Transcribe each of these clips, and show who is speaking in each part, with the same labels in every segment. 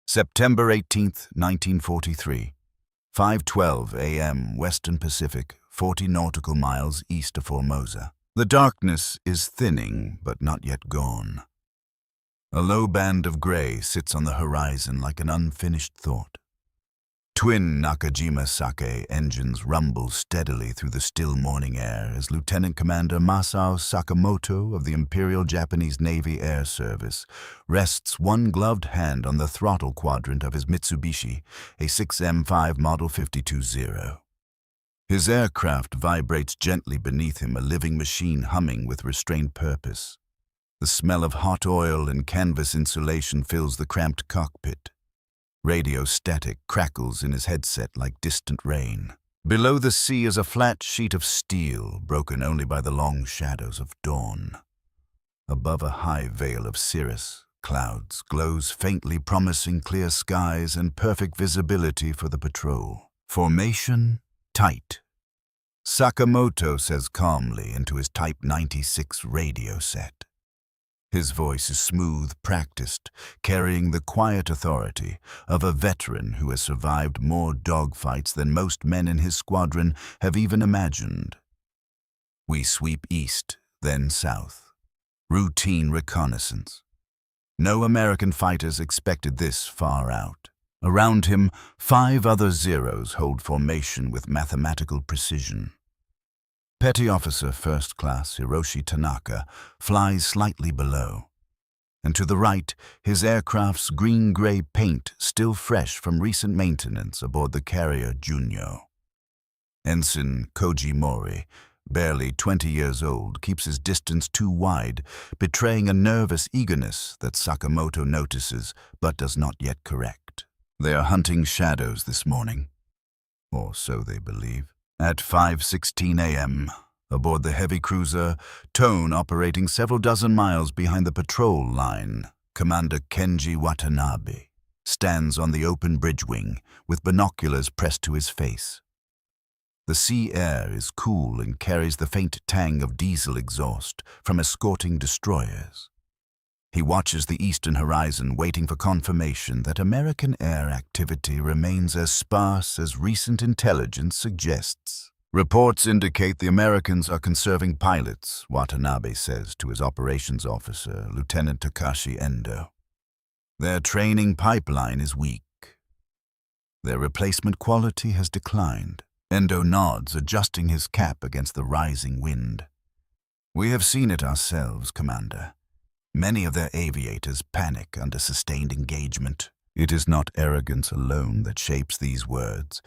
Speaker 1: September 18th, 1943, 5:12 a.m. Western Pacific, 40 nautical miles east of Formosa. The darkness is thinning, but not yet gone. A low band of gray sits on the horizon like an unfinished thought. Twin Nakajima Sake engines rumble steadily through the still morning air as Lieutenant Commander Masao Sakamoto of the Imperial Japanese Navy Air Service rests one gloved hand on the throttle quadrant of his Mitsubishi, a 6M5 Model 520. His aircraft vibrates gently beneath him, a living machine humming with restrained purpose. The smell of hot oil and canvas insulation fills the cramped cockpit. Radio static crackles in his headset like distant rain. Below the sea is a flat sheet of steel, broken only by the long shadows of dawn. Above a high veil of cirrus, clouds glows faintly, promising clear skies and perfect visibility for the patrol. Formation tight. Sakamoto says calmly into his Type 96 radio set. His voice is smooth, practiced, carrying the quiet authority of a veteran who has survived more dogfights than most men in his squadron have even imagined. We sweep east, then south. Routine reconnaissance. No American fighters expected this far out. Around him, 5 other Zeros hold formation with mathematical precision. Petty Officer First Class Hiroshi Tanaka flies slightly below, and to the right, his aircraft's green-gray paint still fresh from recent maintenance aboard the carrier Junyo. Ensign Koji Mori, barely 20 years old, keeps his distance too wide, betraying a nervous eagerness that Sakamoto notices but does not yet correct. They are hunting shadows this morning, or so they believe. At 5:16 a.m., aboard the heavy cruiser, Tone operating several dozen miles behind the patrol line, Commander Kenji Watanabe stands on the open bridge wing with binoculars pressed to his face. The sea air is cool and carries the faint tang of diesel exhaust from escorting destroyers. He watches the eastern horizon, waiting for confirmation that American air activity remains as sparse as recent intelligence suggests. Reports indicate the Americans are conserving pilots, Watanabe says to his operations officer, Lieutenant Takashi Endo. Their training pipeline is weak. Their replacement quality has declined. Endo nods, adjusting his cap against the rising wind. We have seen it ourselves, Commander. Many of their aviators panic under sustained engagement. It is not arrogance alone that shapes these words.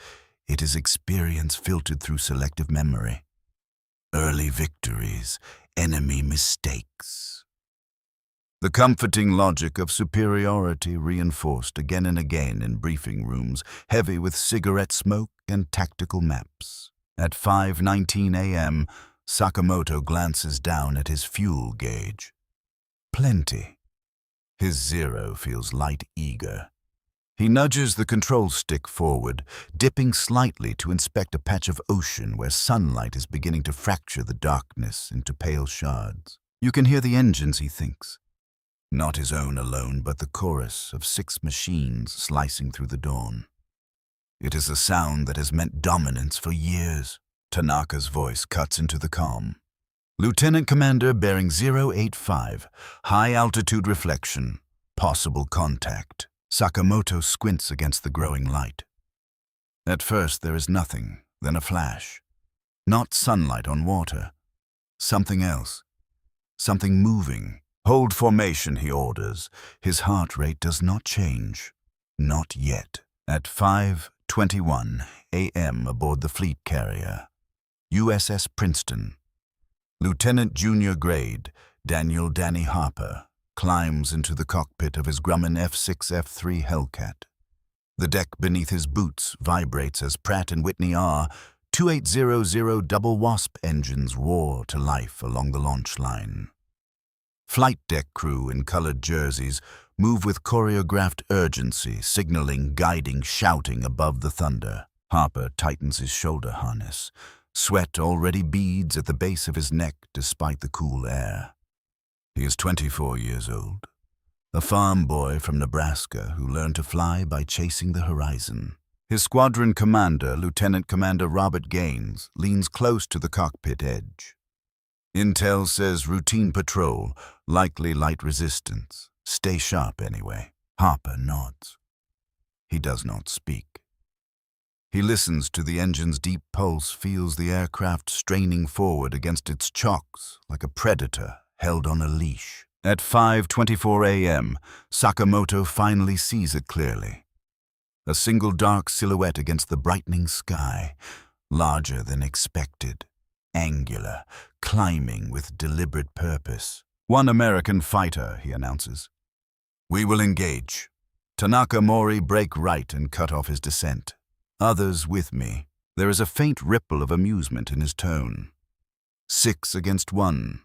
Speaker 1: It is experience filtered through selective memory. Early victories, enemy mistakes. The comforting logic of superiority reinforced again and again in briefing rooms, heavy with cigarette smoke and tactical maps. At 5:19 a.m., Sakamoto glances down at his fuel gauge. Plenty. His Zero feels light eager. He nudges the control stick forward, dipping slightly to inspect a patch of ocean where sunlight is beginning to fracture the darkness into pale shards. You can hear the engines, he thinks. Not his own alone, but the chorus of 6 machines slicing through the dawn. It is a sound that has meant dominance for years. Tanaka's voice cuts into the calm. Lieutenant Commander bearing 085, high-altitude reflection, possible contact. Sakamoto squints against the growing light. At first there is nothing, then a flash. Not sunlight on water. Something else. Something moving. Hold formation, he orders. His heart rate does not change. Not yet. At 5:21 a.m. aboard the fleet carrier, USS Princeton, Lieutenant Junior Grade Daniel "Danny" Harper climbs into the cockpit of his Grumman F6 F3 Hellcat. The deck beneath his boots vibrates as Pratt & Whitney R-2800 double Wasp engines roar to life along the launch line. Flight deck crew in colored jerseys move with choreographed urgency, signaling, guiding, shouting above the thunder. Harper tightens his shoulder harness. Sweat already beads at the base of his neck despite the cool air. He is 24 years old. a farm boy from Nebraska who learned to fly by chasing the horizon. His squadron commander, Lieutenant Commander Robert Gaines, leans close to the cockpit edge. Intel says routine patrol, likely light resistance. Stay sharp anyway. Harper nods. He does not speak. He listens to the engine's deep pulse, feels the aircraft straining forward against its chocks like a predator held on a leash. At 5:24 a.m., Sakamoto finally sees it clearly. A single dark silhouette against the brightening sky, larger than expected, angular, climbing with deliberate purpose. One American fighter, he announces. We will engage. Tanaka Mori break right and cut off his descent. Others with me. There is a faint ripple of amusement in his tone. 6 against 1.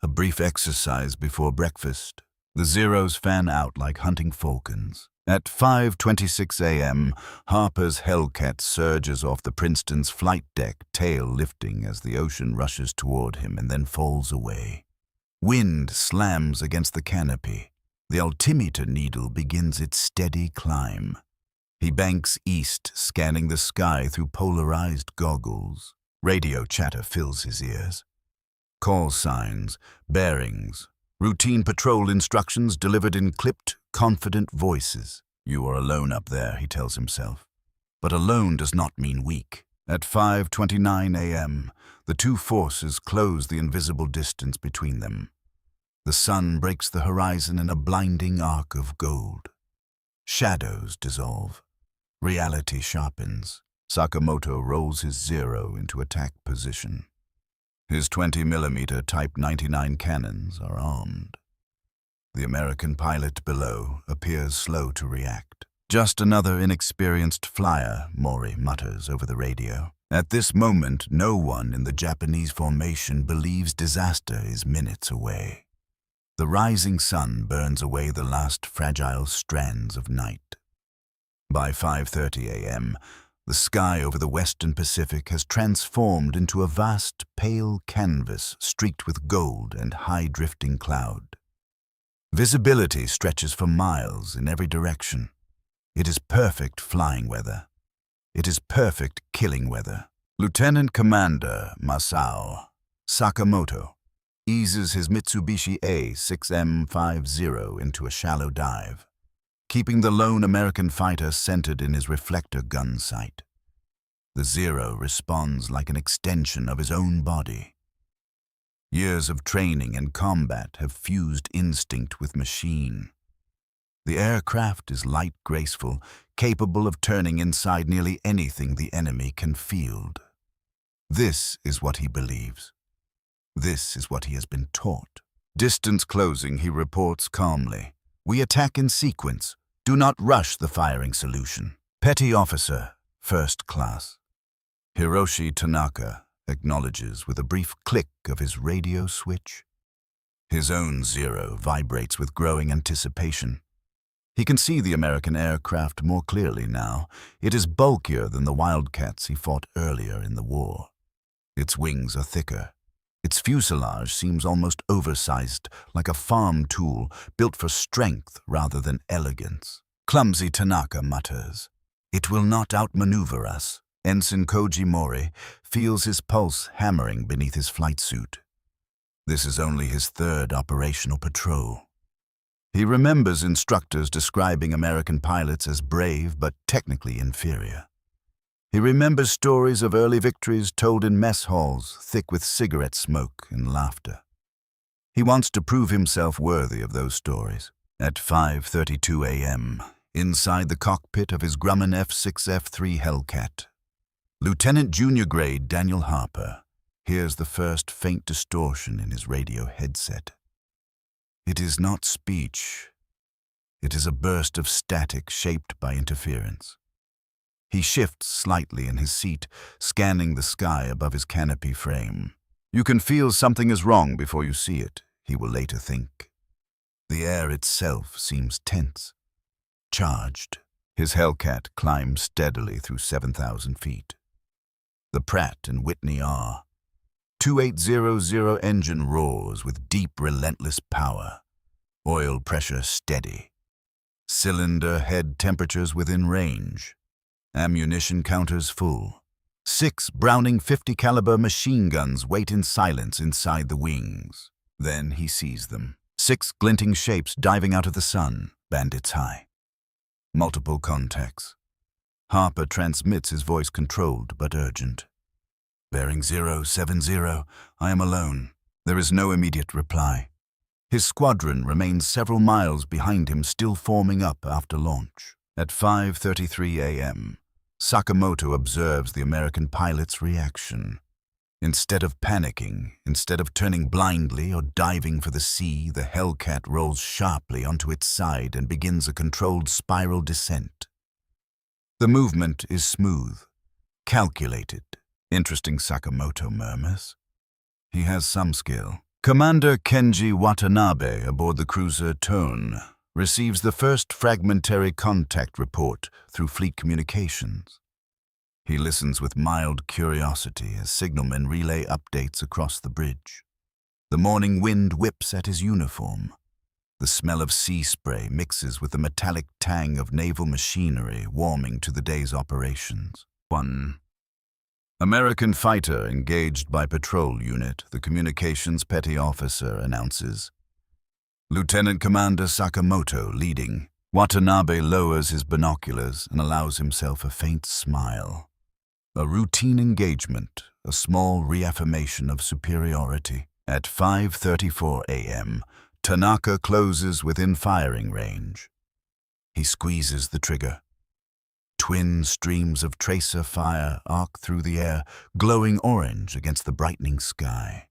Speaker 1: A brief exercise before breakfast. The Zeros fan out like hunting falcons. At 5:26 a.m., Harper's Hellcat surges off the Princeton's flight deck, tail lifting as the ocean rushes toward him and then falls away. Wind slams against the canopy. The altimeter needle begins its steady climb. He banks east, scanning the sky through polarized goggles. Radio chatter fills his ears. Call signs, bearings, routine patrol instructions delivered in clipped, confident voices. You are alone up there, he tells himself. But alone does not mean weak. At 5:29 a.m., the two forces close the invisible distance between them. The sun breaks the horizon in a blinding arc of gold. Shadows dissolve. Reality sharpens. Sakamoto rolls his Zero into attack position. His 20mm Type 99 cannons are armed. The American pilot below appears slow to react. Just another inexperienced flyer, Mori mutters over the radio. At this moment, no one in the Japanese formation believes disaster is minutes away. The rising sun burns away the last fragile strands of night. By 5:30 a.m., the sky over the western Pacific has transformed into a vast, pale canvas streaked with gold and high-drifting cloud. Visibility stretches for miles in every direction. It is perfect flying weather. It is perfect killing weather. Lieutenant Commander Masao Sakamoto eases his Mitsubishi A6M50 into a shallow dive, keeping the lone American fighter centered in his reflector gun sight. The Zero responds like an extension of his own body. Years of training and combat have fused instinct with machine. The aircraft is light, graceful, capable of turning inside nearly anything the enemy can field. This is what he believes. This is what he has been taught. Distance closing, he reports calmly. We attack in sequence. Do not rush the firing solution. Petty Officer, First Class. Hiroshi Tanaka acknowledges with a brief click of his radio switch. His own Zero vibrates with growing anticipation. He can see the American aircraft more clearly now. It is bulkier than the Wildcats he fought earlier in the war. Its wings are thicker. Its fuselage seems almost oversized, like a farm tool built for strength rather than elegance. Clumsy Tanaka mutters. It will not outmaneuver us. Ensign Koji Mori feels his pulse hammering beneath his flight suit. This is only his third operational patrol. He remembers instructors describing American pilots as brave but technically inferior. He remembers stories of early victories told in mess halls, thick with cigarette smoke and laughter. He wants to prove himself worthy of those stories. At 5:32 a.m., inside the cockpit of his Grumman F6F3 Hellcat, Lieutenant Junior Grade Daniel Harper hears the first faint distortion in his radio headset. It is not speech. It is a burst of static shaped by interference. He shifts slightly in his seat, scanning the sky above his canopy frame. You can feel something is wrong before you see it, he will later think. The air itself seems tense, charged. His Hellcat climbs steadily through 7,000 feet. The Pratt & Whitney R. 2800 engine roars with deep, relentless power. oil pressure steady. Cylinder head temperatures within range. Ammunition counters full. 6 Browning .50 caliber machine guns wait in silence inside the wings. Then he sees them. 6 glinting shapes diving out of the sun, bandits high. Multiple contacts. Harper transmits his voice controlled but urgent. Bearing 070, I am alone. There is no immediate reply. His squadron remains several miles behind him, still forming up after launch. At 5:33 a.m., Sakamoto observes the American pilot's reaction. Instead of panicking, instead of turning blindly or diving for the sea, the Hellcat rolls sharply onto its side and begins a controlled spiral descent. The movement is smooth, calculated. Interesting, Sakamoto murmurs. He has some skill. Commander Kenji Watanabe aboard the cruiser Tone receives the first fragmentary contact report through fleet communications. He listens with mild curiosity as signalmen relay updates across the bridge. The morning wind whips at his uniform. The smell of sea spray mixes with the metallic tang of naval machinery warming to the day's operations. 1. American fighter engaged by patrol unit, the communications petty officer announces. Lieutenant Commander Sakamoto leading. Watanabe lowers his binoculars and allows himself a faint smile. A routine engagement, a small reaffirmation of superiority. At 5:34 a.m., Tanaka closes within firing range. He squeezes the trigger. Twin streams of tracer fire arc through the air, glowing orange against the brightening sky.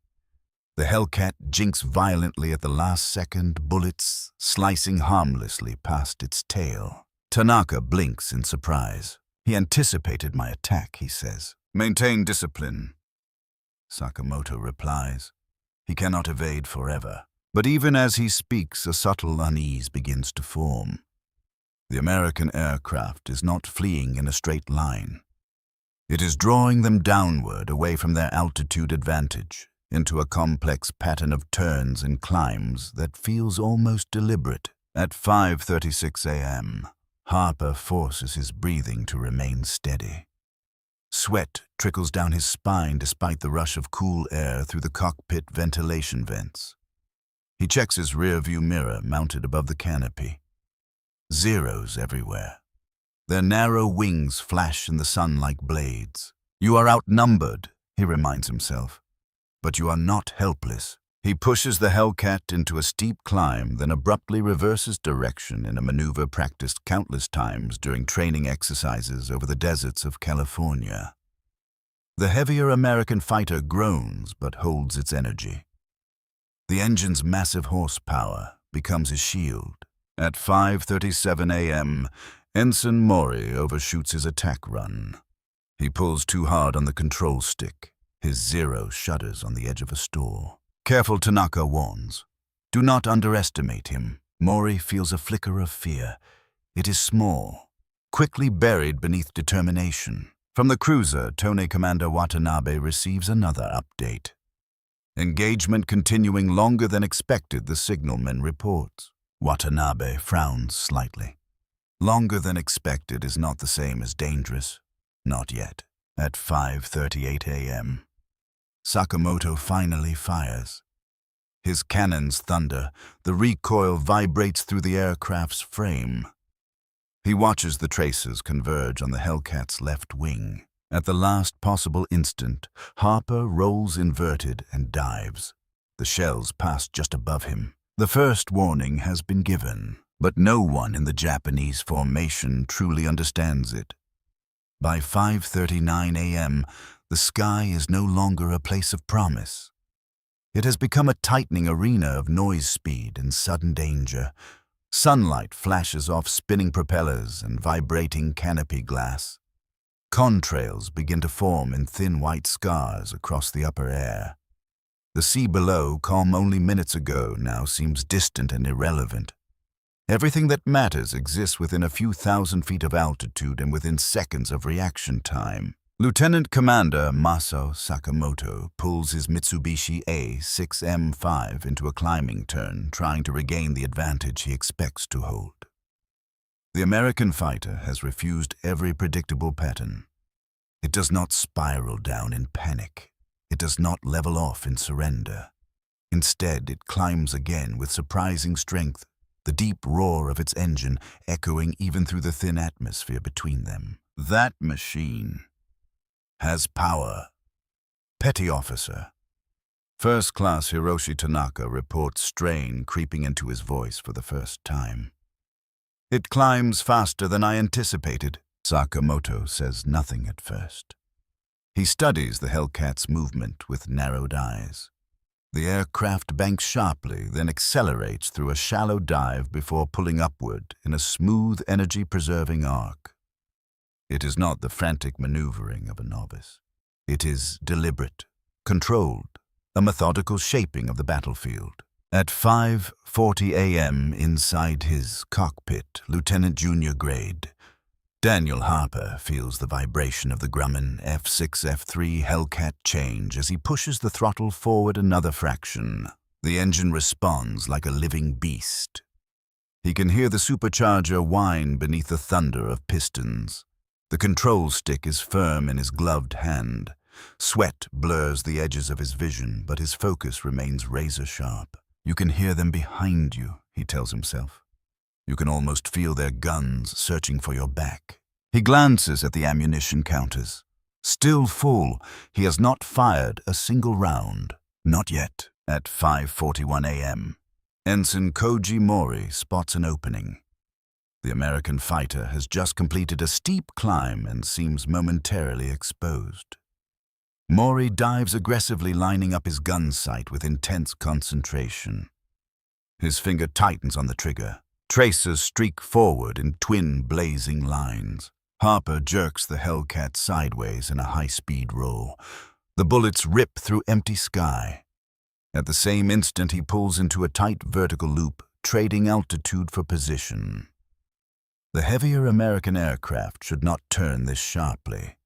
Speaker 1: The Hellcat jinks violently at the last second, bullets slicing harmlessly past its tail. Tanaka blinks in surprise. He anticipated my attack, he says. Maintain discipline. Sakamoto replies. He cannot evade forever. But even as he speaks, a subtle unease begins to form. The American aircraft is not fleeing in a straight line. It is drawing them downward, away from their altitude advantage, into a complex pattern of turns and climbs that feels almost deliberate. At 5:36 a.m., Harper forces his breathing to remain steady. Sweat trickles down his spine despite the rush of cool air through the cockpit ventilation vents. He checks his rearview mirror mounted above the canopy. Zeros everywhere. Their narrow wings flash in the sun like blades. You are outnumbered, he reminds himself. But you are not helpless. He pushes the Hellcat into a steep climb, then abruptly reverses direction in a maneuver practiced countless times during training exercises over the deserts of California. The heavier American fighter groans but holds its energy. The engine's massive horsepower becomes his shield. At 5:37 a.m., Ensign Mori overshoots his attack run. He pulls too hard on the control stick. His Zero shudders on the edge of a stall. Careful, Tanaka warns. Do not underestimate him. Mori feels a flicker of fear. It is small, quickly buried beneath determination. From the cruiser, Tone Commander Watanabe receives another update. Engagement continuing longer than expected, the signalman reports. Watanabe frowns slightly. Longer than expected is not the same as dangerous. Not yet. At 5:38 a.m., Sakamoto finally fires. His cannons thunder. The recoil vibrates through the aircraft's frame. He watches the tracers converge on the Hellcat's left wing. At the last possible instant, Harper rolls inverted and dives. The shells pass just above him. The first warning has been given, but no one in the Japanese formation truly understands it. By 5:39 a.m., the sky is no longer a place of promise. It has become a tightening arena of noise speed and sudden danger. Sunlight flashes off spinning propellers and vibrating canopy glass. Contrails begin to form in thin white scars across the upper air. The sea below, calm only minutes ago, now seems distant and irrelevant. Everything that matters exists within a few thousand feet of altitude and within seconds of reaction time. Lieutenant Commander Maso Sakamoto pulls his Mitsubishi A6M5 into a climbing turn, trying to regain the advantage he expects to hold. The American fighter has refused every predictable pattern. It does not spiral down in panic. It does not level off in surrender. Instead, it climbs again with surprising strength, the deep roar of its engine echoing even through the thin atmosphere between them. That machine has power. Petty Officer. First Class Hiroshi Tanaka reports strain creeping into his voice for the first time. It climbs faster than I anticipated. Sakamoto says nothing at first. He studies the Hellcat's movement with narrowed eyes. The aircraft banks sharply, then accelerates through a shallow dive before pulling upward in a smooth, energy-preserving arc. It is not the frantic maneuvering of a novice. It is deliberate, controlled, a methodical shaping of the battlefield. At 5:40 a.m. inside his cockpit, Lieutenant Junior Grade, Daniel Harper feels the vibration of the Grumman F6F3 Hellcat change as he pushes the throttle forward another fraction. The engine responds like a living beast. He can hear the supercharger whine beneath the thunder of pistons. The control stick is firm in his gloved hand. Sweat blurs the edges of his vision, but his focus remains razor-sharp. You can hear them behind you, he tells himself. You can almost feel their guns searching for your back. He glances at the ammunition counters. Still full, he has not fired a single round. Not yet. At 5:41 a.m., Ensign Koji Mori spots an opening. The American fighter has just completed a steep climb and seems momentarily exposed. Mori dives aggressively, lining up his gun sight with intense concentration. His finger tightens on the trigger. Tracers streak forward in twin blazing lines. Harper jerks the Hellcat sideways in a high-speed roll. The bullets rip through empty sky. At the same instant, he pulls into a tight vertical loop, trading altitude for position. The heavier American aircraft should not turn this sharply.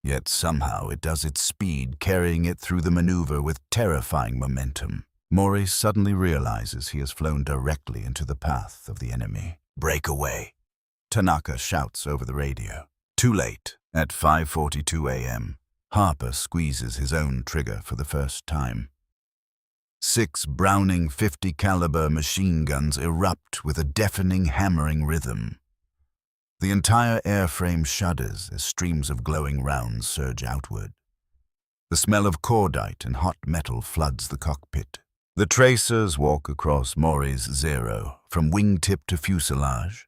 Speaker 1: Yet somehow it does its speed, carrying it through the maneuver with terrifying momentum. Mori suddenly realizes he has flown directly into the path of the enemy. "Break away," Tanaka shouts over the radio. Too late. At 5:42 a.m., Harper squeezes his own trigger for the first time. 6 Browning .50 caliber machine guns erupt with a deafening hammering rhythm. The entire airframe shudders as streams of glowing rounds surge outward. The smell of cordite and hot metal floods the cockpit. The tracers walk across Mori's Zero, from wingtip to fuselage.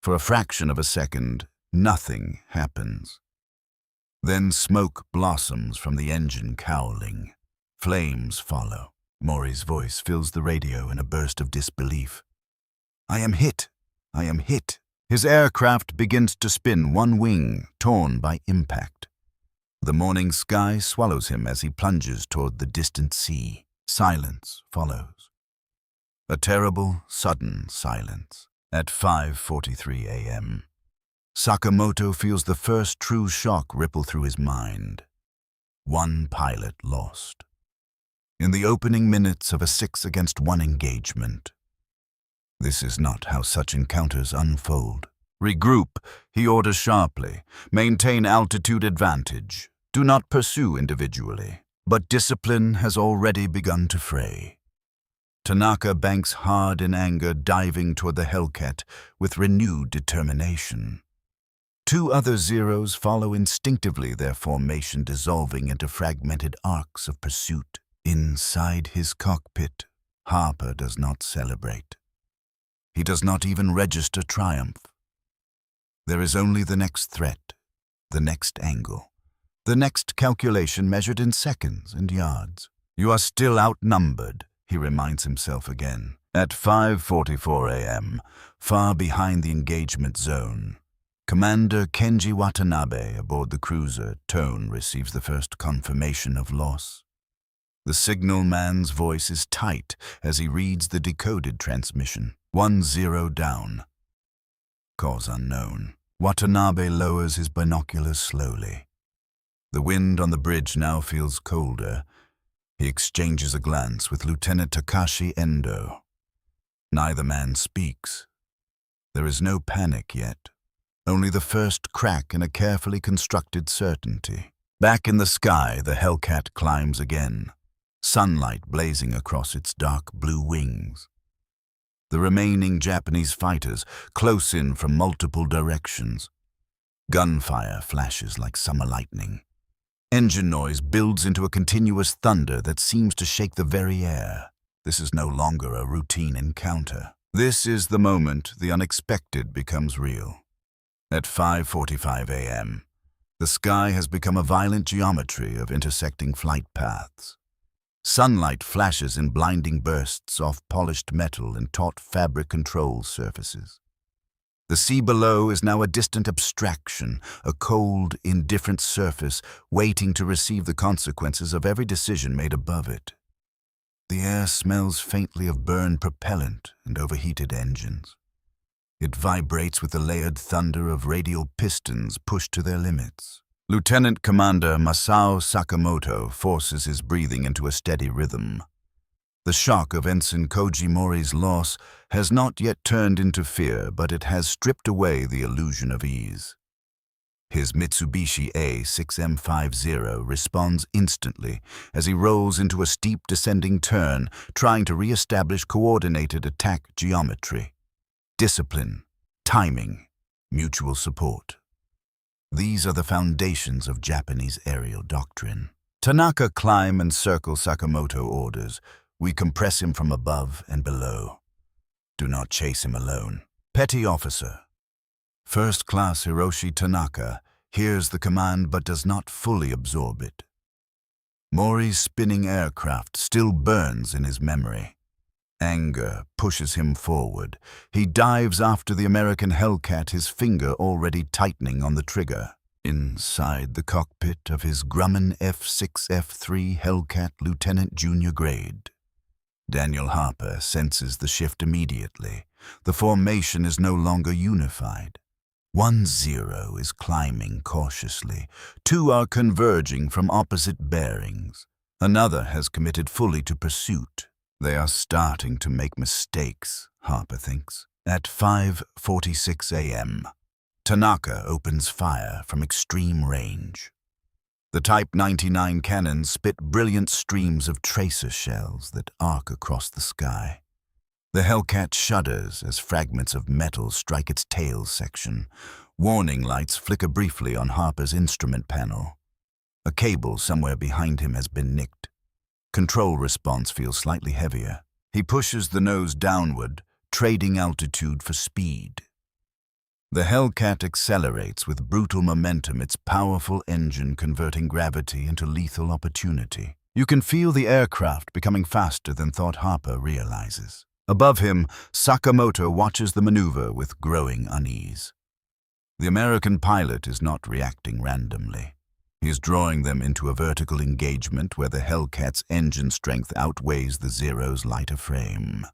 Speaker 1: For a fraction of a second, nothing happens. Then smoke blossoms from the engine cowling. Flames follow. Mori's voice fills the radio in a burst of disbelief. "I am hit! I am hit!" His aircraft begins to spin, one wing torn by impact. The morning sky swallows him as he plunges toward the distant sea. Silence follows. A terrible, sudden silence. At 5:43 a.m., Sakamoto feels the first true shock ripple through his mind. One pilot lost. In the opening minutes of a 6-against-1 engagement. This is not how such encounters unfold. "Regroup," he orders sharply. "Maintain altitude advantage. Do not pursue individually." But discipline has already begun to fray. Tanaka banks hard in anger, diving toward the Hellcat with renewed determination. 2 other Zeros follow instinctively, their formation dissolving into fragmented arcs of pursuit. Inside his cockpit, Harper does not celebrate. He does not even register triumph. There is only the next threat, the next angle. The next calculation measured in seconds and yards. "You are still outnumbered," he reminds himself again. At 5:44 a.m., far behind the engagement zone, Commander Kenji Watanabe aboard the cruiser Tone receives the first confirmation of loss. The signal man's voice is tight as he reads the decoded transmission. 1-0 down. Cause unknown. Watanabe lowers his binoculars slowly. The wind on the bridge now feels colder. He exchanges a glance with Lieutenant Takashi Endo. Neither man speaks. There is no panic yet, only the first crack in a carefully constructed certainty. Back in the sky, the Hellcat climbs again, sunlight blazing across its dark blue wings. The remaining Japanese fighters close in from multiple directions. Gunfire flashes like summer lightning. Engine noise builds into a continuous thunder that seems to shake the very air. This is no longer a routine encounter. This is the moment the unexpected becomes real. At 5:45 a.m., the sky has become a violent geometry of intersecting flight paths. Sunlight flashes in blinding bursts off polished metal and taut fabric control surfaces. The sea below is now a distant abstraction, a cold, indifferent surface waiting to receive the consequences of every decision made above it. The air smells faintly of burned propellant and overheated engines. It vibrates with the layered thunder of radial pistons pushed to their limits. Lieutenant Commander Masao Sakamoto forces his breathing into a steady rhythm. The shock of Ensign Koji Mori's loss has not yet turned into fear, but it has stripped away the illusion of ease. His Mitsubishi A6M50 responds instantly as he rolls into a steep descending turn, trying to re-establish coordinated attack geometry. Discipline, timing, mutual support. These are the foundations of Japanese aerial doctrine. Tanaka climb and circle Sakamoto orders. We compress him from above and below. Do not chase him alone. Petty Officer. First Class Hiroshi Tanaka hears the command but does not fully absorb it. Mori's spinning aircraft still burns in his memory. Anger pushes him forward. He dives after the American Hellcat, his finger already tightening on the trigger. Inside the cockpit of his Grumman F6F3 Hellcat Lieutenant Junior Grade. Daniel Harper senses the shift immediately. The formation is no longer unified. 1-0 is climbing cautiously. 2 are converging from opposite bearings. Another has committed fully to pursuit. They are starting to make mistakes, Harper thinks. At 5:46 a.m., Tanaka opens fire from extreme range. The Type 99 cannons spit brilliant streams of tracer shells that arc across the sky. The Hellcat shudders as fragments of metal strike its tail section. Warning lights flicker briefly on Harper's instrument panel. A cable somewhere behind him has been nicked. Control response feels slightly heavier. He pushes the nose downward, trading altitude for speed. The Hellcat accelerates with brutal momentum, its powerful engine converting gravity into lethal opportunity. You can feel the aircraft becoming faster than thought Harper realizes. Above him, Sakamoto watches the maneuver with growing unease. The American pilot is not reacting randomly. He is drawing them into a vertical engagement where the Hellcat's engine strength outweighs the Zero's lighter frame.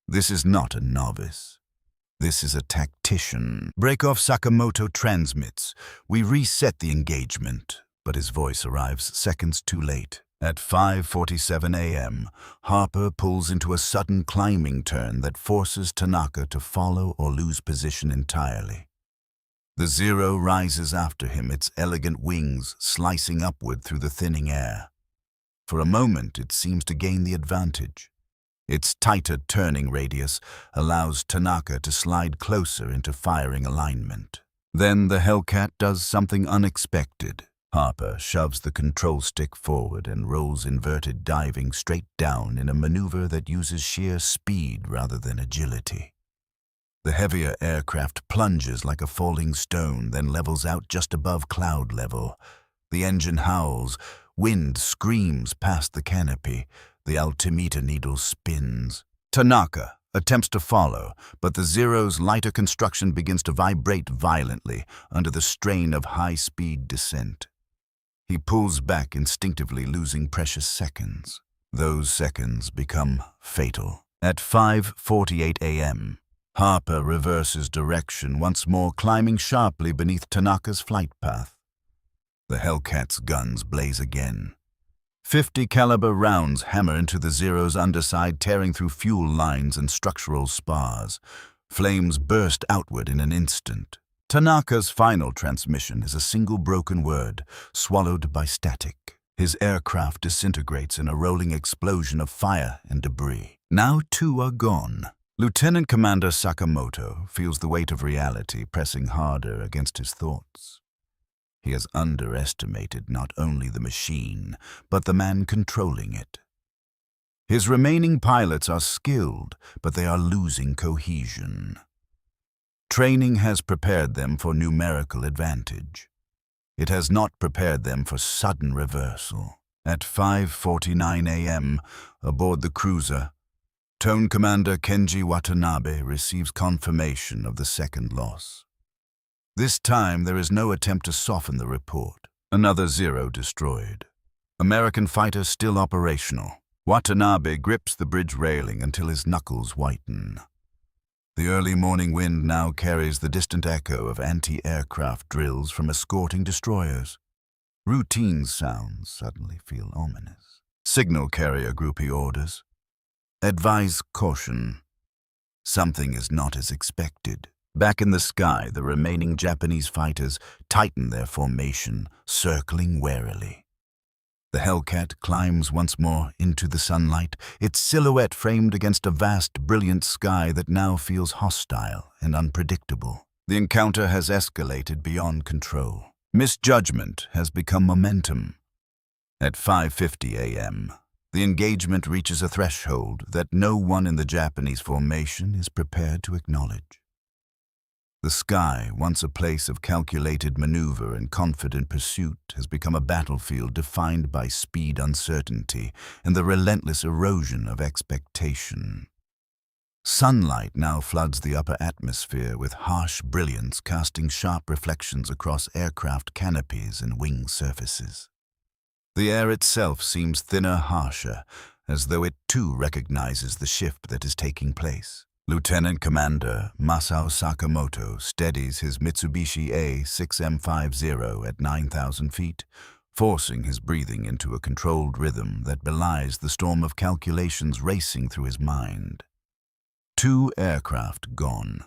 Speaker 1: This is not a novice. This is a tactician. Breakoff Sakamoto transmits. We reset the engagement, but his voice arrives seconds too late. At 5:47 a.m., Harper pulls into a sudden climbing turn that forces Tanaka to follow or lose position entirely. The Zero rises after him, its elegant wings slicing upward through the thinning air. For a moment, it seems to gain the advantage. Its tighter turning radius allows Tanaka to slide closer into firing alignment. Then the Hellcat does something unexpected. Harper shoves the control stick forward and rolls inverted diving straight down in a maneuver that uses sheer speed rather than agility. The heavier aircraft plunges like a falling stone, then levels out just above cloud level. The engine howls, wind screams past the canopy, the altimeter needle spins. Tanaka attempts to follow, but the Zero's lighter construction begins to vibrate violently under the strain of high-speed descent. He pulls back instinctively, losing precious seconds. Those seconds become fatal. At 5:48 a.m., Harper reverses direction, once more climbing sharply beneath Tanaka's flight path. The Hellcat's guns blaze again. 50 caliber rounds hammer into the Zero's underside, tearing through fuel lines and structural spars. Flames burst outward in an instant. Tanaka's final transmission is a single broken word, swallowed by static. His aircraft disintegrates in a rolling explosion of fire and debris. Now 2 are gone. Lieutenant Commander Sakamoto feels the weight of reality pressing harder against his thoughts. He has underestimated not only the machine, but the man controlling it. His remaining pilots are skilled, but they are losing cohesion. Training has prepared them for numerical advantage. It has not prepared them for sudden reversal. At 5:49 a.m., aboard the cruiser, Tone Commander Kenji Watanabe receives confirmation of the second loss. This time, there is no attempt to soften the report. Another Zero destroyed. American fighter still operational. Watanabe grips the bridge railing until his knuckles whiten. The early morning wind now carries the distant echo of anti-aircraft drills from escorting destroyers. Routine sounds suddenly feel ominous. Signal carrier group he orders. Advise caution. Something is not as expected. Back in the sky, the remaining Japanese fighters tighten their formation, circling warily. The Hellcat climbs once more into the sunlight, its silhouette framed against a vast, brilliant sky that now feels hostile and unpredictable. The encounter has escalated beyond control. Misjudgment has become momentum. At 5:50 a.m., the engagement reaches a threshold that no one in the Japanese formation is prepared to acknowledge. The sky, once a place of calculated maneuver and confident pursuit, has become a battlefield defined by speed uncertainty and the relentless erosion of expectation. Sunlight now floods the upper atmosphere with harsh brilliance, casting sharp reflections across aircraft canopies and wing surfaces. The air itself seems thinner, harsher, as though it too recognizes the shift that is taking place. Lieutenant Commander Masao Sakamoto steadies his Mitsubishi A6M50 at 9,000 feet, forcing his breathing into a controlled rhythm that belies the storm of calculations racing through his mind. 2 aircraft gone.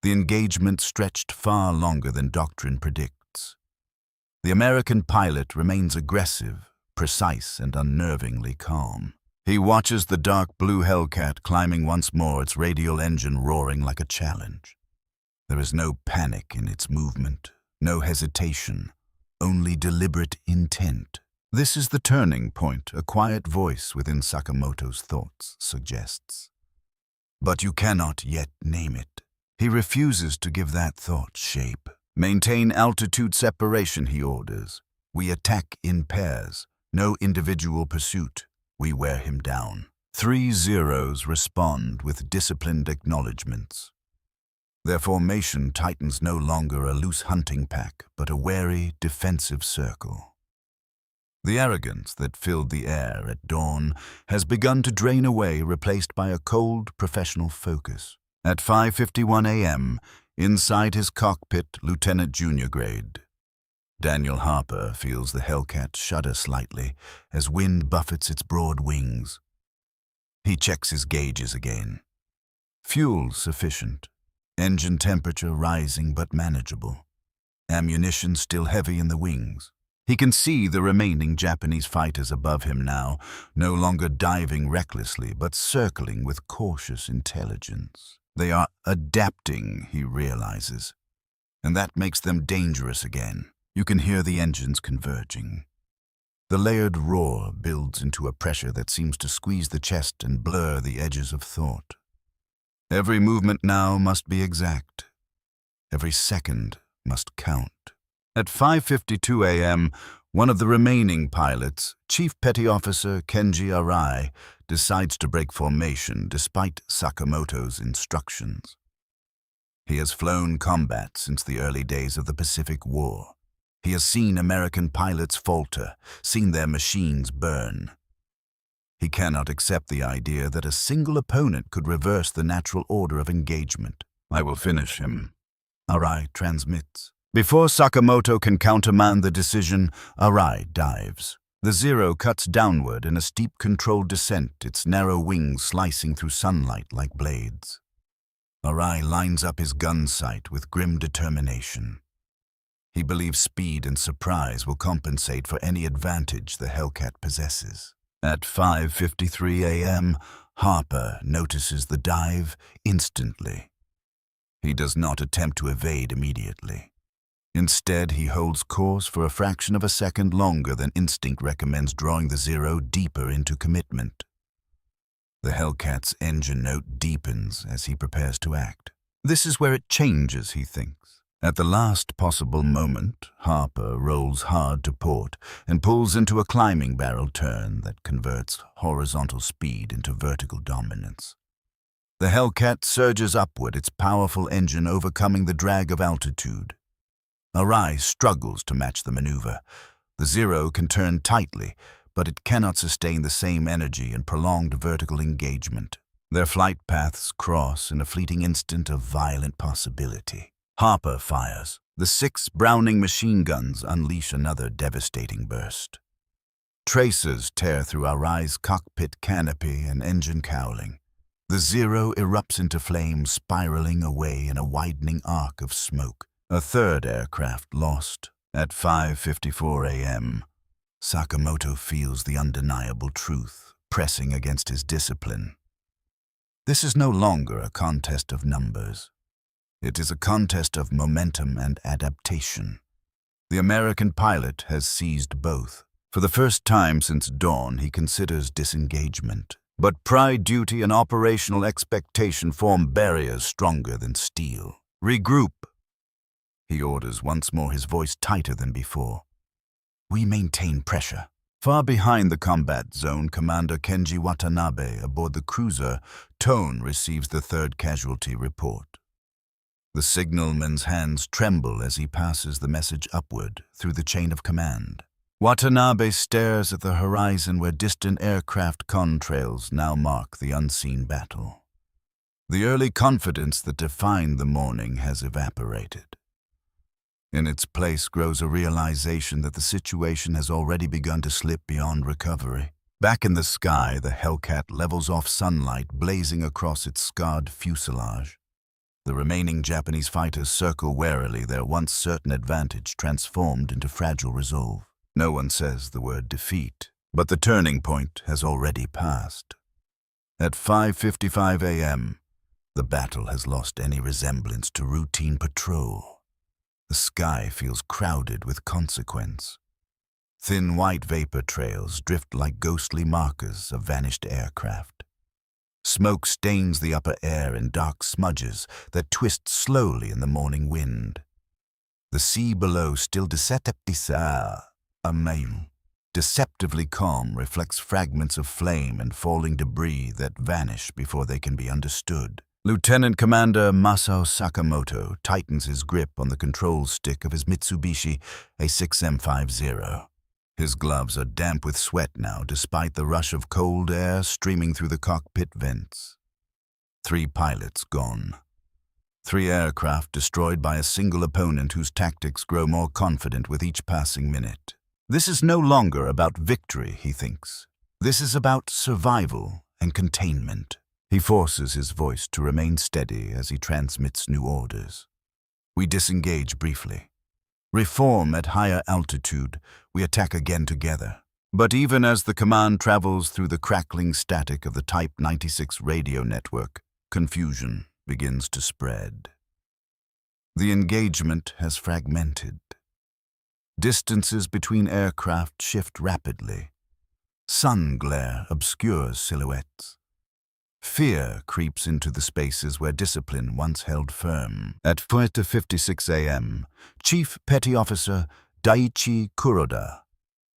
Speaker 1: The engagement stretched far longer than doctrine predicts. The American pilot remains aggressive, precise, and unnervingly calm. He watches the dark blue Hellcat climbing once more, its radial engine roaring like a challenge. There is no panic in its movement, no hesitation, only deliberate intent. This is the turning point, a quiet voice within Sakamoto's thoughts suggests. But you cannot yet name it. He refuses to give that thought shape. Maintain altitude separation, he orders. We attack in pairs, no individual pursuit. We wear him down. 3 Zeros respond with disciplined acknowledgments. Their formation tightens no longer a loose hunting pack, but a wary, defensive circle. The arrogance that filled the air at dawn has begun to drain away, replaced by a cold, professional focus. At 5:51 a.m., inside his cockpit, Lieutenant Junior Grade Daniel Harper feels the Hellcat shudder slightly as wind buffets its broad wings. He checks his gauges again. Fuel sufficient. Engine temperature rising but manageable. Ammunition still heavy in the wings. He can see the remaining Japanese fighters above him now, no longer diving recklessly but circling with cautious intelligence. They are adapting, he realizes, and that makes them dangerous again. You can hear the engines converging. The layered roar builds into a pressure that seems to squeeze the chest and blur the edges of thought. Every movement now must be exact. Every second must count. At 5:52 a.m., one of the remaining pilots, Chief Petty Officer Kenji Arai, decides to break formation despite Sakamoto's instructions. He has flown combat since the early days of the Pacific War. He has seen American pilots falter, seen their machines burn. He cannot accept the idea that a single opponent could reverse the natural order of engagement. I will finish him, Arai transmits. Before Sakamoto can countermand the decision, Arai dives. The Zero cuts downward in a steep controlled descent, its narrow wings slicing through sunlight like blades. Arai lines up his gun sight with grim determination. He believes speed and surprise will compensate for any advantage the Hellcat possesses. At 5:53 a.m., Harper notices the dive instantly. He does not attempt to evade immediately. Instead, he holds course for a fraction of a second longer than instinct recommends, drawing the Zero deeper into commitment. The Hellcat's engine note deepens as he prepares to act. This is where it changes, he thinks. At the last possible moment, Harper rolls hard to port and pulls into a climbing barrel turn that converts horizontal speed into vertical dominance. The Hellcat surges upward, its powerful engine overcoming the drag of altitude. Arai struggles to match the maneuver. The Zero can turn tightly, but it cannot sustain the same energy and prolonged vertical engagement. Their flight paths cross in a fleeting instant of violent possibility. Harper fires. The 6 Browning machine guns unleash another devastating burst. Tracers tear through Arai's cockpit canopy and engine cowling. The Zero erupts into flames, spiraling away in a widening arc of smoke. A third aircraft lost. At 5:54 a.m., Sakamoto feels the undeniable truth pressing against his discipline. This is no longer a contest of numbers. It is a contest of momentum and adaptation. The American pilot has seized both. For the first time since dawn, he considers disengagement. But pride, duty, and operational expectation form barriers stronger than steel. Regroup, he orders, once more, his voice tighter than before. We maintain pressure. Far behind the combat zone, Commander Kenji Watanabe aboard the cruiser Tone receives the 3rd casualty report. The signalman's hands tremble as he passes the message upward through the chain of command. Watanabe stares at the horizon where distant aircraft contrails now mark the unseen battle. The early confidence that defined the morning has evaporated. In its place grows a realization that the situation has already begun to slip beyond recovery. Back in the sky, the Hellcat levels off sunlight blazing across its scarred fuselage. The remaining Japanese fighters circle warily, their once certain advantage transformed into fragile resolve. No one says the word defeat, but the turning point has already passed. At 5:55 a.m., the battle has lost any resemblance to routine patrol. The sky feels crowded with consequence. Thin white vapor trails drift like ghostly markers of vanished aircraft. Smoke stains the upper air in dark smudges that twist slowly in the morning wind. The sea below, still deceptively calm, reflects fragments of flame and falling debris that vanish before they can be understood. Lieutenant Commander Masao Sakamoto tightens his grip on the control stick of his Mitsubishi A6M50. His gloves are damp with sweat now, despite the rush of cold air streaming through the cockpit vents. 3 pilots gone. 3 aircraft destroyed by a single opponent whose tactics grow more confident with each passing minute. This is no longer about victory, he thinks. This is about survival and containment. He forces his voice to remain steady as he transmits new orders. We disengage briefly. Reform at higher altitude. We attack again together. But even as the command travels through the crackling static of the Type 96 radio network, confusion begins to spread. The engagement has fragmented. Distances between aircraft shift rapidly. Sun glare obscures silhouettes. Fear creeps into the spaces where discipline once held firm. At 4:56 a.m., Chief Petty Officer Daiichi Kuroda,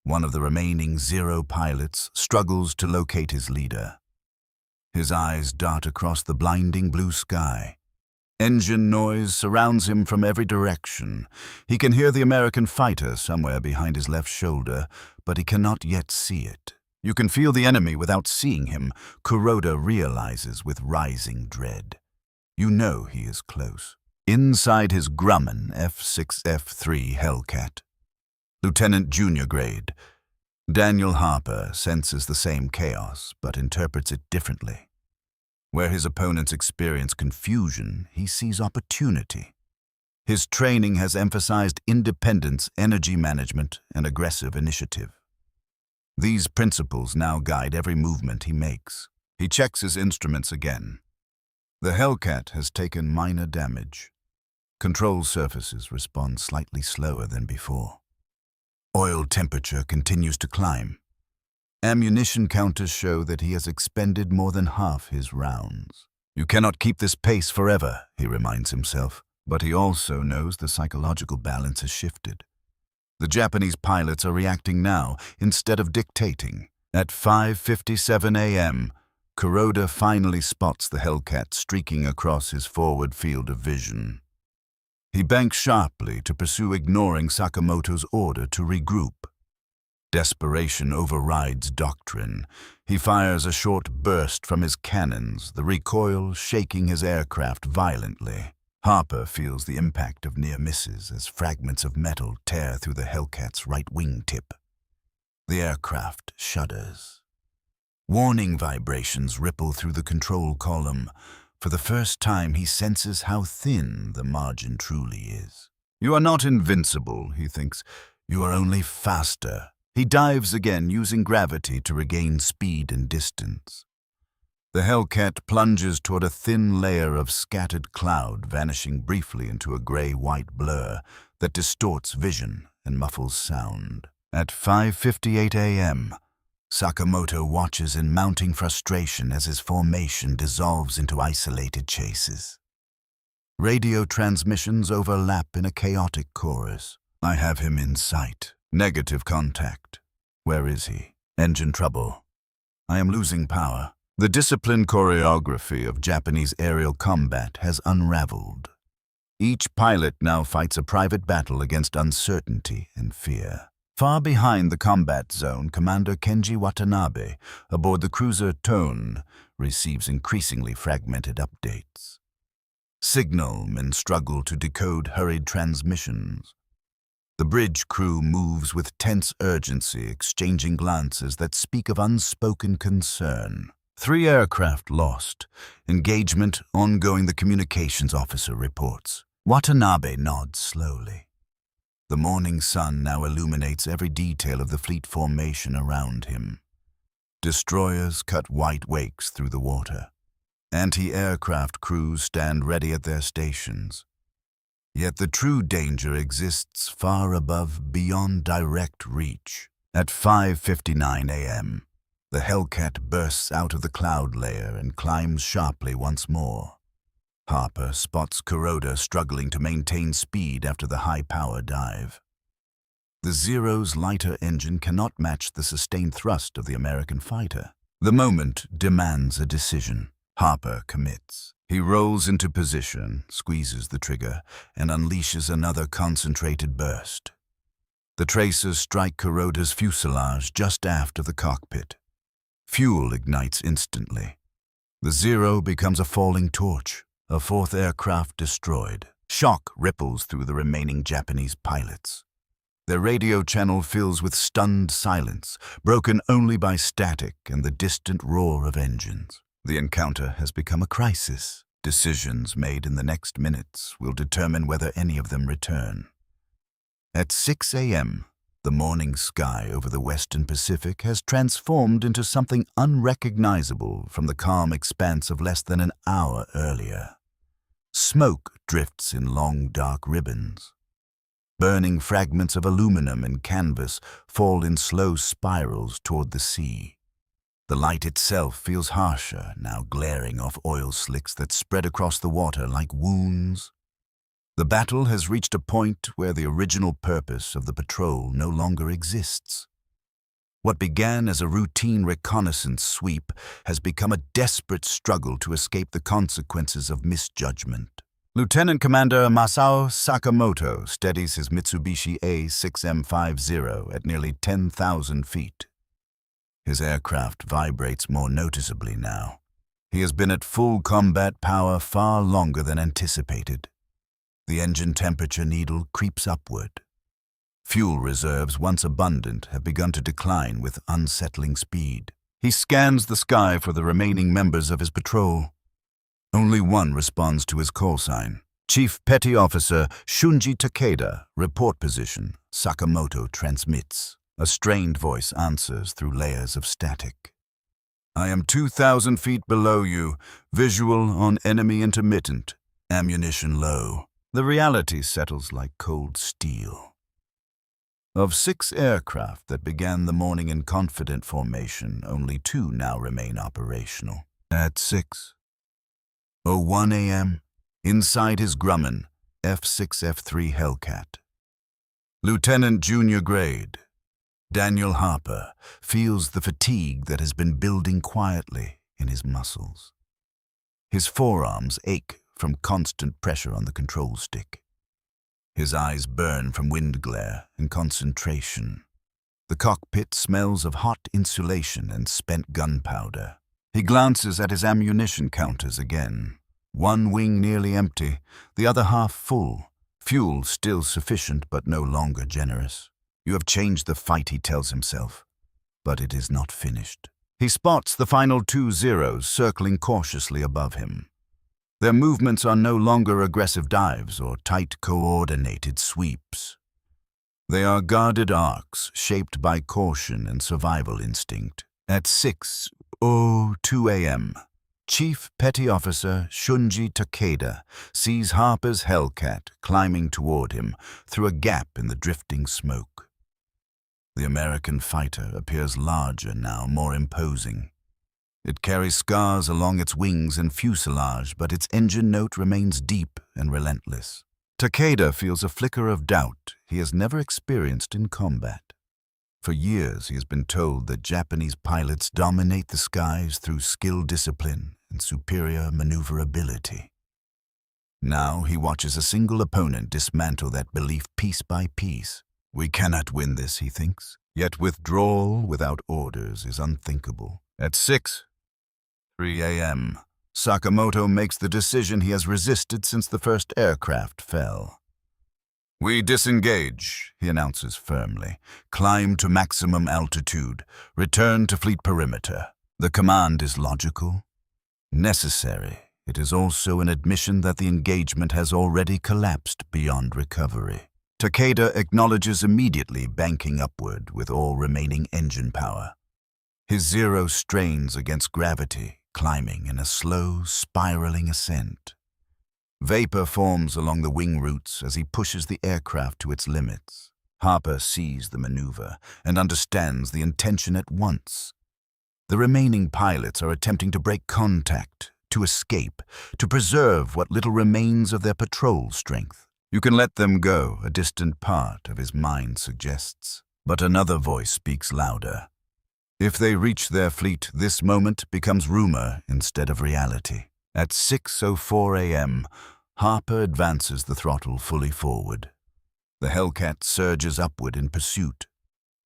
Speaker 1: one of the remaining Zero pilots, struggles to locate his leader. His eyes dart across the blinding blue sky. Engine noise surrounds him from every direction. He can hear the American fighter somewhere behind his left shoulder, but he cannot yet see it. You can feel the enemy without seeing him, Kuroda realizes with rising dread. You know he is close. inside his Grumman F6F3 Hellcat. Lieutenant Junior Grade. Daniel Harper senses the same chaos, but interprets it differently. Where his opponents experience confusion, he sees opportunity. His training has emphasized independence, energy management, and aggressive initiative. These principles now guide every movement he makes. He checks his instruments again. The Hellcat has taken minor damage. Control surfaces respond slightly slower than before. Oil temperature continues to climb. Ammunition counters show that he has expended more than half his rounds. You cannot keep this pace forever, he reminds himself, but he also knows the psychological balance has shifted. The Japanese pilots are reacting now instead of dictating. At 5:57 a.m., Kuroda finally spots the Hellcat streaking across his forward field of vision. He banks sharply to pursue, ignoring Sakamoto's order to regroup. Desperation overrides doctrine. He fires a short burst from his cannons, the recoil shaking his aircraft violently. Harper feels the impact of near misses as fragments of metal tear through the Hellcat's right wingtip. The aircraft shudders. Warning vibrations ripple through the control column. For the first time, he senses how thin the margin truly is. You are not invincible, he thinks. You are only faster. He dives again, using gravity to regain speed and distance. The Hellcat plunges toward a thin layer of scattered cloud, vanishing briefly into a gray-white blur that distorts vision and muffles sound. At 5:58 a.m., Sakamoto watches in mounting frustration as his formation dissolves into isolated chases. Radio transmissions overlap in a chaotic chorus. I have him in sight. Negative contact. Where is he? Engine trouble. I am losing power. The disciplined choreography of Japanese aerial combat has unraveled. Each pilot now fights a private battle against uncertainty and fear. Far behind the combat zone, Commander Kenji Watanabe, aboard the cruiser Tone, receives increasingly fragmented updates. Signalmen struggle to decode hurried transmissions. The bridge crew moves with tense urgency, exchanging glances that speak of unspoken concern. 3 aircraft lost. Engagement ongoing, the communications officer reports. Watanabe nods slowly. The morning sun now illuminates every detail of the fleet formation around him. Destroyers cut white wakes through the water. Anti-aircraft crews stand ready at their stations. Yet the true danger exists far above, beyond direct reach. At 5:59 a.m., the Hellcat bursts out of the cloud layer and climbs sharply once more. Harper spots Kuroda struggling to maintain speed after the high-power dive. The Zero's lighter engine cannot match the sustained thrust of the American fighter. The moment demands a decision. Harper commits. He rolls into position, squeezes the trigger, and unleashes another concentrated burst. The tracers strike Kuroda's fuselage just aft of the cockpit. Fuel ignites instantly. The Zero becomes a falling torch. A 4th aircraft destroyed. Shock ripples through the remaining Japanese pilots. Their radio channel fills with stunned silence, broken only by static and the distant roar of engines. The encounter has become a crisis. Decisions made in the next minutes will determine whether any of them return. At 6 a.m., the morning sky over the Western Pacific has transformed into something unrecognizable from the calm expanse of less than an hour earlier. Smoke drifts in long, dark ribbons. Burning fragments of aluminum and canvas fall in slow spirals toward the sea. The light itself feels harsher, now glaring off oil slicks that spread across the water like wounds. The battle has reached a point where the original purpose of the patrol no longer exists. What began as a routine reconnaissance sweep has become a desperate struggle to escape the consequences of misjudgment. Lieutenant Commander Masao Sakamoto steadies his Mitsubishi A6M50 at nearly 10,000 feet. His aircraft vibrates more noticeably now. He has been at full combat power far longer than anticipated. The engine temperature needle creeps upward. Fuel reserves, once abundant, have begun to decline with unsettling speed. He scans the sky for the remaining members of his patrol. Only one responds to his call sign. Chief Petty Officer Shunji Takeda, report position. Sakamoto transmits. A strained voice answers through layers of static. I am 2,000 feet below you. Visual on enemy intermittent. Ammunition low. The reality settles like cold steel. Of 6 aircraft that began the morning in confident formation, only 2 now remain operational. At 6:01 a.m., inside his Grumman, F6F3 Hellcat. Lieutenant Junior Grade Daniel Harper feels the fatigue that has been building quietly in his muscles. His forearms ache from constant pressure on the control stick. His eyes burn from wind glare and concentration. The cockpit smells of hot insulation and spent gunpowder. He glances at his ammunition counters again. One wing nearly empty, the other half full. Fuel still sufficient but no longer generous. You have changed the fight, he tells himself, but it is not finished. He spots the final 2 Zeros circling cautiously above him. Their movements are no longer aggressive dives or tight coordinated sweeps. They are guarded arcs shaped by caution and survival instinct. At 6:02 a.m., Chief Petty Officer Shunji Takeda sees Harper's Hellcat climbing toward him through a gap in the drifting smoke. The American fighter appears larger now, more imposing. It carries scars along its wings and fuselage, but its engine note remains deep and relentless. Takeda feels a flicker of doubt he has never experienced in combat. For years he has been told that Japanese pilots dominate the skies through skill, discipline, and superior maneuverability. Now he watches a single opponent dismantle that belief piece by piece. We cannot win this, he thinks. Yet withdrawal without orders is unthinkable. At 6:03 a.m., Sakamoto makes the decision he has resisted since the first aircraft fell. We disengage, he announces firmly. Climb to maximum altitude. Return to fleet perimeter. The command is logical, necessary. It is also an admission that the engagement has already collapsed beyond recovery. Takeda acknowledges immediately, banking upward with all remaining engine power. His Zero strains against gravity, climbing in a slow, spiraling ascent. Vapor forms along the wing roots as he pushes the aircraft to its limits. Harper sees the maneuver and understands the intention at once. The remaining pilots are attempting to break contact, to escape, to preserve what little remains of their patrol strength. You can let them go, a distant part of his mind suggests. But another voice speaks louder. If they reach their fleet, this moment becomes rumor instead of reality. At 6:04 a.m., Harper advances the throttle fully forward. The Hellcat surges upward in pursuit.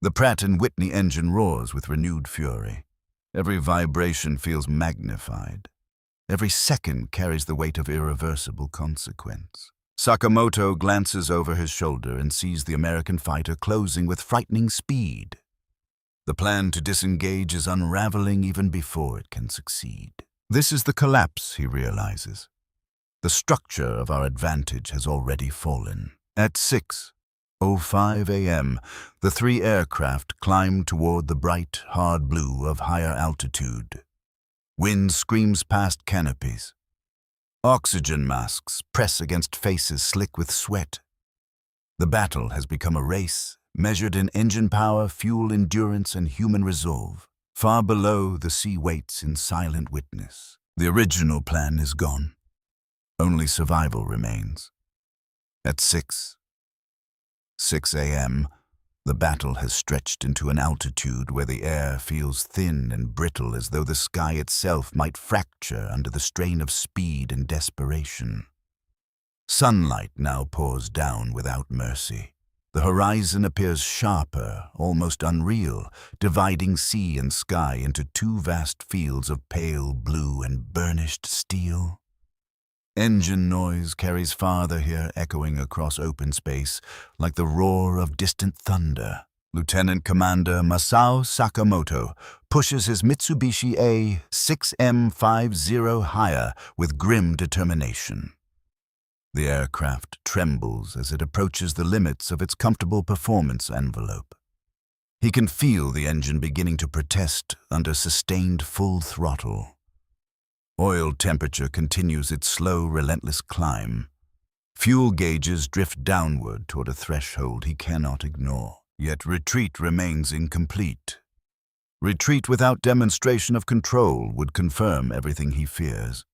Speaker 1: The Pratt & Whitney engine roars with renewed fury. Every vibration feels magnified. Every second carries the weight of irreversible consequence. Sakamoto glances over his shoulder and sees the American fighter closing with frightening speed. The plan to disengage is unraveling even before it can succeed. This is the collapse, he realizes. The structure of our advantage has already fallen. At 6:05 a.m., the 3 aircraft climb toward the bright, hard blue of higher altitude. Wind screams past canopies. Oxygen masks press against faces slick with sweat. The battle has become a race, measured in engine power, fuel endurance, and human resolve. Far below, the sea waits in silent witness. The original plan is gone. Only survival remains. At 6:06 a.m., the battle has stretched into an altitude where the air feels thin and brittle, as though the sky itself might fracture under the strain of speed and desperation. Sunlight now pours down without mercy. The horizon appears sharper, almost unreal, dividing sea and sky into 2 vast fields of pale blue and burnished steel. Engine noise carries farther here, echoing across open space like the roar of distant thunder. Lieutenant Commander Masao Sakamoto pushes his Mitsubishi A6M50 higher with grim determination. The aircraft trembles as it approaches the limits of its comfortable performance envelope. He can feel the engine beginning to protest under sustained full throttle. Oil temperature continues its slow, relentless climb. Fuel gauges drift downward toward a threshold he cannot ignore. Yet retreat remains incomplete. Retreat without demonstration of control would confirm everything he fears.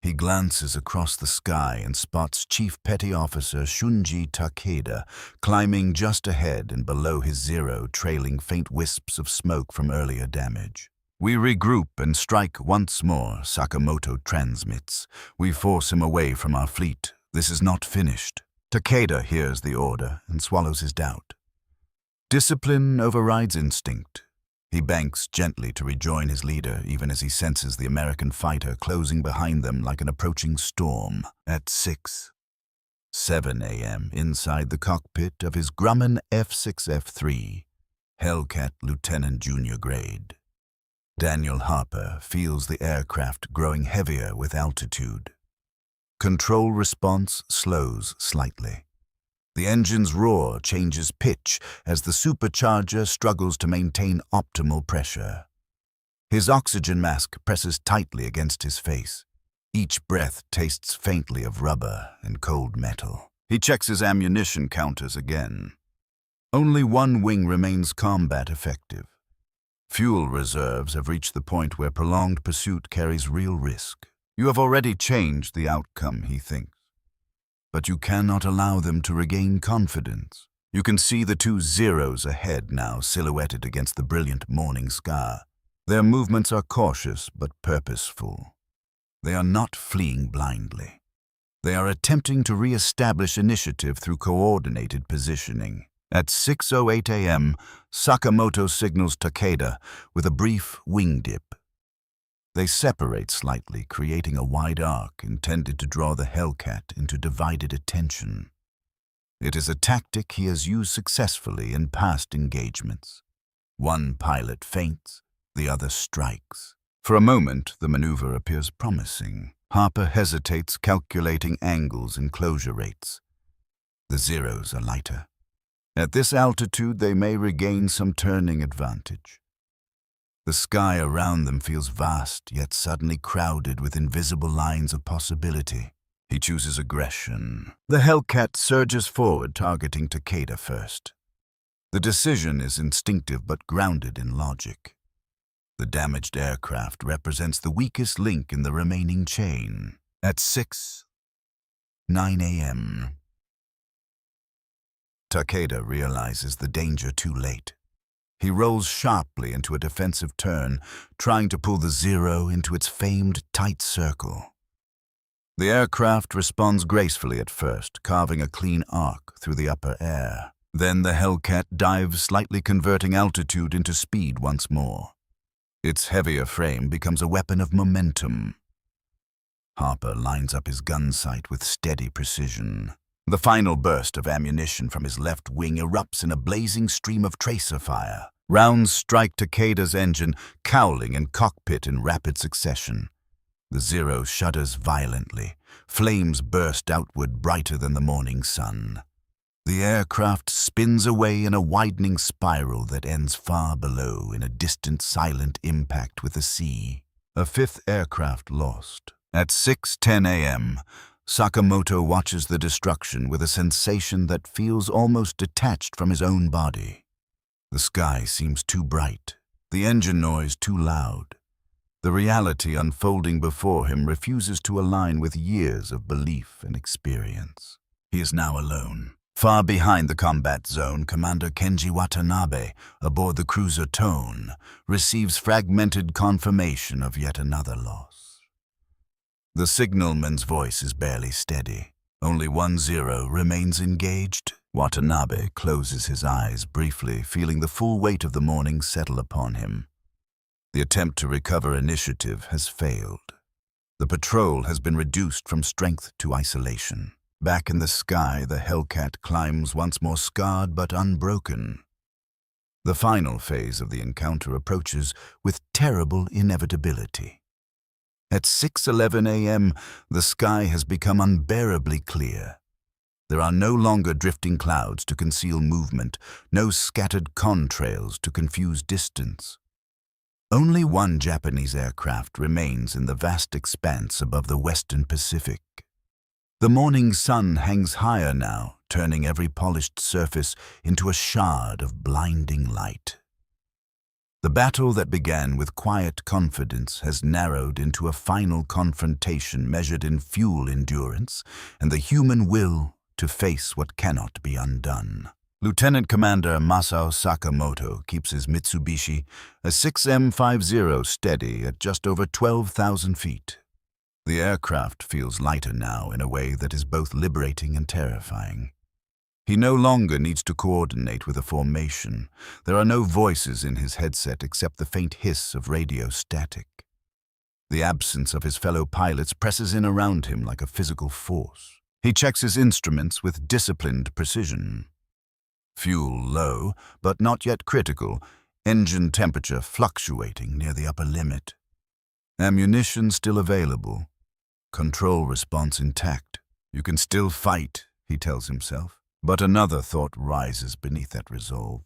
Speaker 1: He glances across the sky and spots Chief Petty Officer Shunji Takeda climbing just ahead and below his Zero, trailing faint wisps of smoke from earlier damage. "We regroup and strike once more," Sakamoto transmits. "We force him away from our fleet. This is not finished." Takeda hears the order and swallows his doubt. Discipline overrides instinct. He banks gently to rejoin his leader, even as he senses the American fighter closing behind them like an approaching storm. At 6:07 a.m., inside the cockpit of his Grumman F6F3, Hellcat Lieutenant Junior grade, Daniel Harper feels the aircraft growing heavier with altitude. Control response slows slightly. The engine's roar changes pitch as the supercharger struggles to maintain optimal pressure. His oxygen mask presses tightly against his face. Each breath tastes faintly of rubber and cold metal. He checks his ammunition counters again. Only one wing remains combat effective. Fuel reserves have reached the point where prolonged pursuit carries real risk. You have already changed the outcome, he thinks. But you cannot allow them to regain confidence. You can see the two Zeros ahead now, silhouetted against the brilliant morning sky. Their movements are cautious but purposeful. They are not fleeing blindly. They are attempting to re-establish initiative through coordinated positioning. At 6:08 a.m., Sakamoto signals Takeda with a brief wing dip. They separate slightly, creating a wide arc intended to draw the Hellcat into divided attention. It is a tactic he has used successfully in past engagements. One pilot feints, the other strikes. For a moment, the maneuver appears promising. Harper hesitates, calculating angles and closure rates. The Zeros are lighter. At this altitude, they may regain some turning advantage. The sky around them feels vast, yet suddenly crowded with invisible lines of possibility. He chooses aggression. The Hellcat surges forward, targeting Takeda first. The decision is instinctive but grounded in logic. The damaged aircraft represents the weakest link in the remaining chain. At 6:09 a.m., Takeda realizes the danger too late. He rolls sharply into a defensive turn, trying to pull the Zero into its famed tight circle. The aircraft responds gracefully at first, carving a clean arc through the upper air. Then the Hellcat dives slightly, converting altitude into speed once more. Its heavier frame becomes a weapon of momentum. Harper lines up his gun sight with steady precision. The final burst of ammunition from his left wing erupts in a blazing stream of tracer fire. Rounds strike Takeda's engine, cowling and cockpit in rapid succession. The Zero shudders violently. Flames burst outward brighter than the morning sun. The aircraft spins away in a widening spiral that ends far below in a distant, silent impact with the sea. A fifth aircraft lost. At 6:10 a.m., Sakamoto watches the destruction with a sensation that feels almost detached from his own body. The sky seems too bright, the engine noise too loud. The reality unfolding before him refuses to align with years of belief and experience. He is now alone. Far behind the combat zone, Commander Kenji Watanabe, aboard the cruiser Tone, receives fragmented confirmation of yet another loss. The signalman's voice is barely steady. Only one Zero remains engaged. Watanabe closes his eyes briefly, feeling the full weight of the morning settle upon him. The attempt to recover initiative has failed. The patrol has been reduced from strength to isolation. Back in the sky, the Hellcat climbs once more scarred but unbroken. The final phase of the encounter approaches with terrible inevitability. At 6:11 a.m., the sky has become unbearably clear. There are no longer drifting clouds to conceal movement, no scattered contrails to confuse distance. Only one Japanese aircraft remains in the vast expanse above the western Pacific. The morning sun hangs higher now, turning every polished surface into a shard of blinding light. The battle that began with quiet confidence has narrowed into a final confrontation measured in fuel endurance and the human will to face what cannot be undone. Lieutenant Commander Masao Sakamoto keeps his Mitsubishi, a 6M50, steady at just over 12,000 feet. The aircraft feels lighter now in a way that is both liberating and terrifying. He no longer needs to coordinate with a formation. There are no voices in his headset except the faint hiss of radio static. The absence of his fellow pilots presses in around him like a physical force. He checks his instruments with disciplined precision. Fuel low, but not yet critical, engine temperature fluctuating near the upper limit. Ammunition still available. Control response intact. You can still fight, he tells himself. But another thought rises beneath that resolve.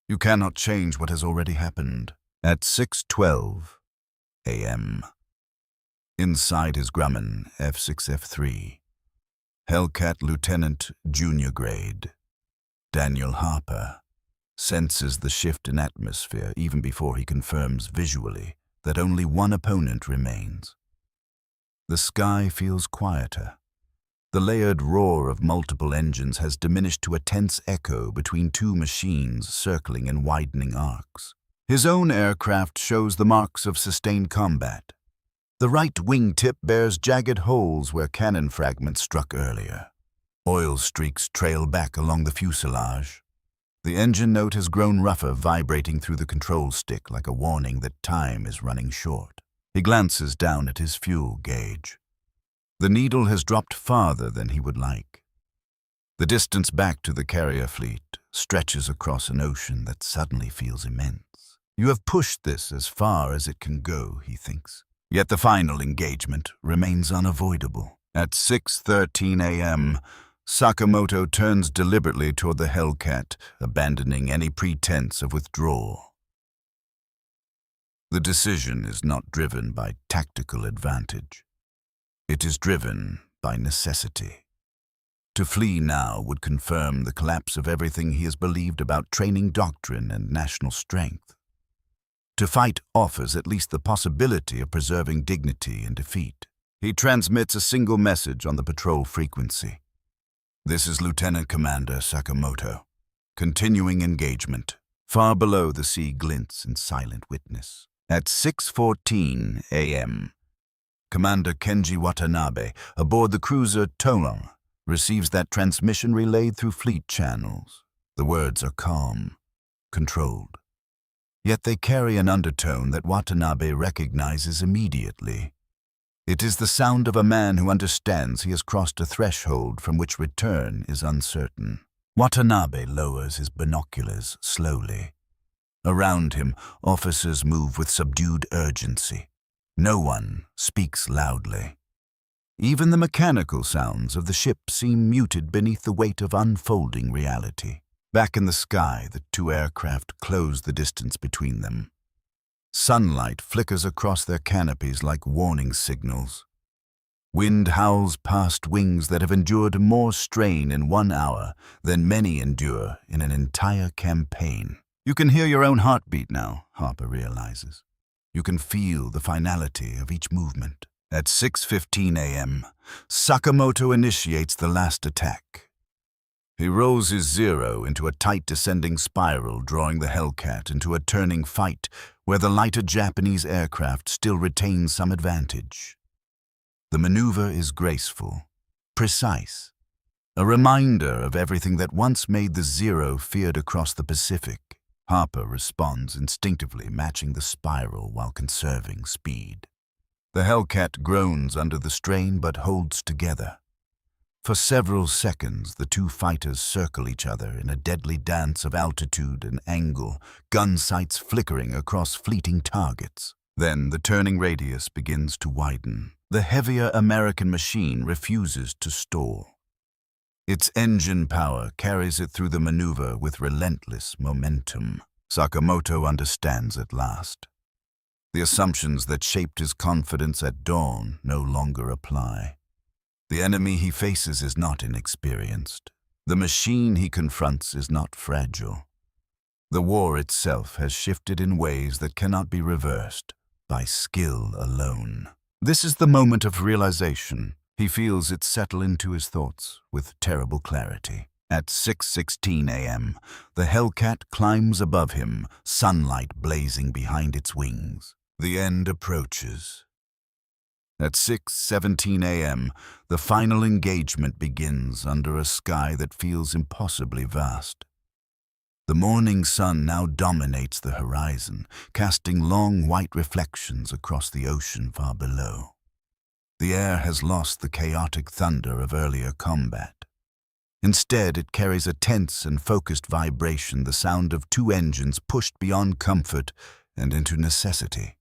Speaker 1: You cannot change what has already happened. At 6:12 a.m. Inside his Grumman F6F3, Hellcat Lieutenant Junior Grade Daniel Harper senses the shift in atmosphere even before he confirms visually that only one opponent remains. The sky feels quieter. The layered roar of multiple engines has diminished to a tense echo between two machines circling in widening arcs. His own aircraft shows the marks of sustained combat. The right wingtip bears jagged holes where cannon fragments struck earlier. Oil streaks trail back along the fuselage. The engine note has grown rougher, vibrating through the control stick like a warning that time is running short. He glances down at his fuel gauge. The needle has dropped farther than he would like. The distance back to the carrier fleet stretches across an ocean that suddenly feels immense. You have pushed this as far as it can go, he thinks. Yet the final engagement remains unavoidable. At 6:13 a.m., Sakamoto turns deliberately toward the Hellcat, abandoning any pretense of withdrawal. The decision is not driven by tactical advantage. It is driven by necessity. To flee now would confirm the collapse of everything he has believed about training doctrine and national strength. To fight offers at least the possibility of preserving dignity in defeat. He transmits a single message on the patrol frequency. This is Lieutenant Commander Sakamoto. Continuing engagement. Far below, the sea glints in silent witness. At 6:14 a.m., Commander Kenji Watanabe, aboard the cruiser Tolan, receives that transmission relayed through fleet channels. The words are calm, controlled. Yet they carry an undertone that Watanabe recognizes immediately. It is the sound of a man who understands he has crossed a threshold from which return is uncertain. Watanabe lowers his binoculars slowly. Around him, officers move with subdued urgency. No one speaks loudly. Even the mechanical sounds of the ship seem muted beneath the weight of unfolding reality. Back in the sky, the two aircraft close the distance between them. Sunlight flickers across their canopies like warning signals. Wind howls past wings that have endured more strain in 1 hour than many endure in an entire campaign. You can hear your own heartbeat now, Harper realizes. You can feel the finality of each movement. At 6:15 a.m., Sakamoto initiates the last attack. He rolls his Zero into a tight descending spiral, drawing the Hellcat into a turning fight where the lighter Japanese aircraft still retains some advantage. The maneuver is graceful, precise, a reminder of everything that once made the Zero feared across the Pacific. Harper responds instinctively, matching the spiral while conserving speed. The Hellcat groans under the strain but holds together. For several seconds, the two fighters circle each other in a deadly dance of altitude and angle, gun sights flickering across fleeting targets. Then the turning radius begins to widen. The heavier American machine refuses to stall. Its engine power carries it through the maneuver with relentless momentum. Sakamoto understands at last. The assumptions that shaped his confidence at dawn no longer apply. The enemy he faces is not inexperienced. The machine he confronts is not fragile. The war itself has shifted in ways that cannot be reversed by skill alone. This is the moment of realization. He feels it settle into his thoughts with terrible clarity. At 6:16 a.m., the Hellcat climbs above him, sunlight blazing behind its wings. The end approaches. At 6:17 a.m., the final engagement begins under a sky that feels impossibly vast. The morning sun now dominates the horizon, casting long white reflections across the ocean far below. The air has lost the chaotic thunder of earlier combat. Instead, it carries a tense and focused vibration, the sound of two engines pushed beyond comfort and into necessity.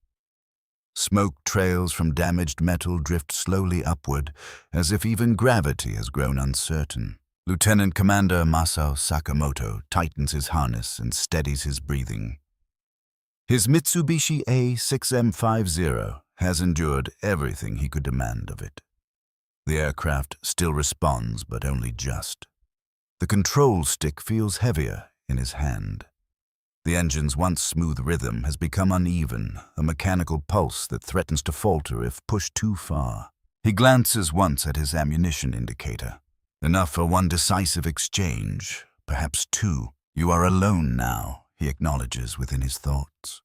Speaker 1: Smoke trails from damaged metal drift slowly upward, as if even gravity has grown uncertain. Lieutenant Commander Masao Sakamoto tightens his harness and steadies his breathing. His Mitsubishi A6M50 has endured everything he could demand of it. The aircraft still responds, but only just. The control stick feels heavier in his hand. The engine's once smooth rhythm has become uneven, a mechanical pulse that threatens to falter if pushed too far. He glances once at his ammunition indicator. Enough for one decisive exchange, perhaps two. You are alone now, he acknowledges within his thoughts.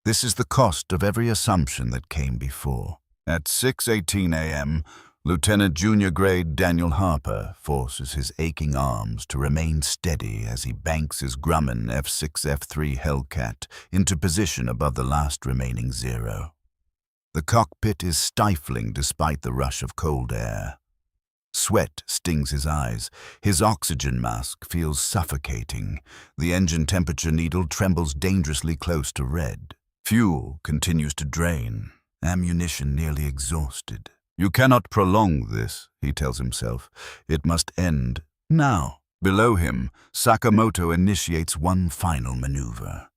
Speaker 1: This is the cost of every assumption that came before. At 6:18 a.m., Lieutenant Junior Grade Daniel Harper forces his aching arms to remain steady as he banks his Grumman F6F3 Hellcat into position above the last remaining Zero. The cockpit is stifling despite the rush of cold air. Sweat stings his eyes. His oxygen mask feels suffocating. The engine temperature needle trembles dangerously close to red. Fuel continues to drain. Ammunition nearly exhausted. You cannot prolong this, he tells himself. It must end now. Below him, Sakamoto initiates one final maneuver.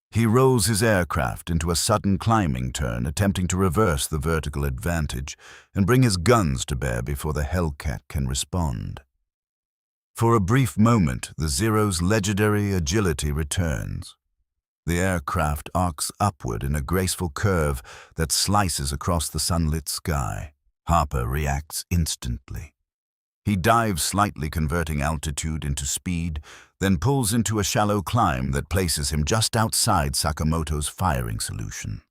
Speaker 1: He rolls his aircraft into a sudden climbing turn, attempting to reverse the vertical advantage and bring his guns to bear before the Hellcat can respond. For a brief moment, the Zero's legendary agility returns. The aircraft arcs upward in a graceful curve that slices across the sunlit sky. Harper reacts instantly. He dives slightly, converting altitude into speed, then pulls into a shallow climb that places him just outside Sakamoto's firing solution.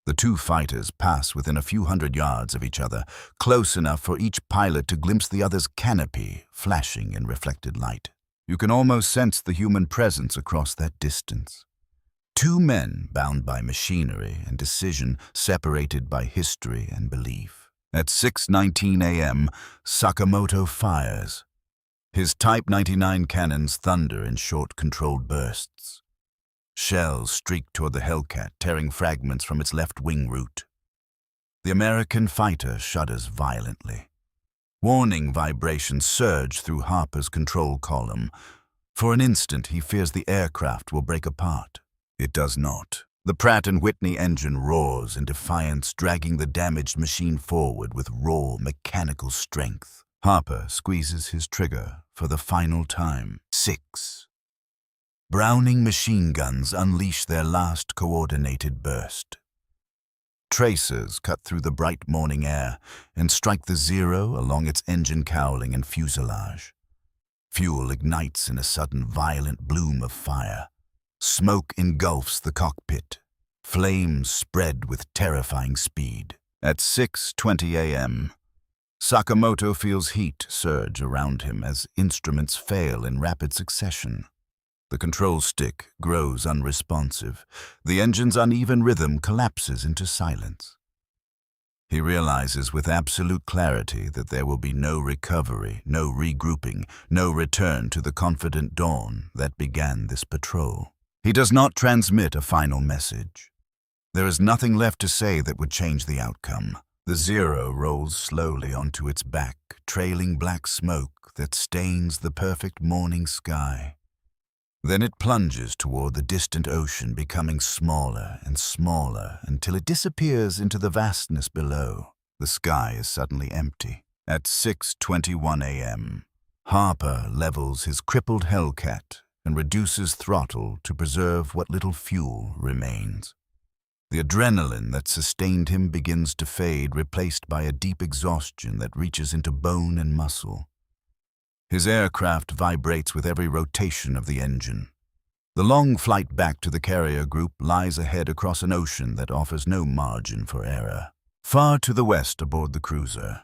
Speaker 1: The two fighters pass within a few hundred yards of each other, close enough for each pilot to glimpse the other's canopy, flashing in reflected light. You can almost sense the human presence across that distance. Two men bound by machinery and decision, separated by history and belief. At 6:19 a.m., Sakamoto fires. His Type 99 cannons thunder in short, controlled bursts. Shells streak toward the Hellcat, tearing fragments from its left wing root. The American fighter shudders violently. Warning vibrations surge through Harper's control column. For an instant, he fears the aircraft will break apart. It does not. The Pratt & Whitney engine roars in defiance, dragging the damaged machine forward with raw mechanical strength. Harper squeezes his trigger for the final time. 6. Browning machine guns unleash their last coordinated burst. Tracers cut through the bright morning air and strike the Zero along its engine cowling and fuselage. Fuel ignites in a sudden violent bloom of fire. Smoke engulfs the cockpit. Flames spread with terrifying speed. At 6:20 a.m., Sakamoto feels heat surge around him as instruments fail in rapid succession. The control stick grows unresponsive. The engine's uneven rhythm collapses into silence. He realizes with absolute clarity that there will be no recovery, no regrouping, no return to the confident dawn that began this patrol. He does not transmit a final message. There is nothing left to say that would change the outcome. The Zero rolls slowly onto its back, trailing black smoke that stains the perfect morning sky. Then it plunges toward the distant ocean, becoming smaller and smaller until it disappears into the vastness below. The sky is suddenly empty. At 6:21 a.m., Harper levels his crippled Hellcat and reduces throttle to preserve what little fuel remains. The adrenaline that sustained him begins to fade, replaced by a deep exhaustion that reaches into bone and muscle. His aircraft vibrates with every rotation of the engine. The long flight back to the carrier group lies ahead across an ocean that offers no margin for error. Far to the west aboard the cruiser,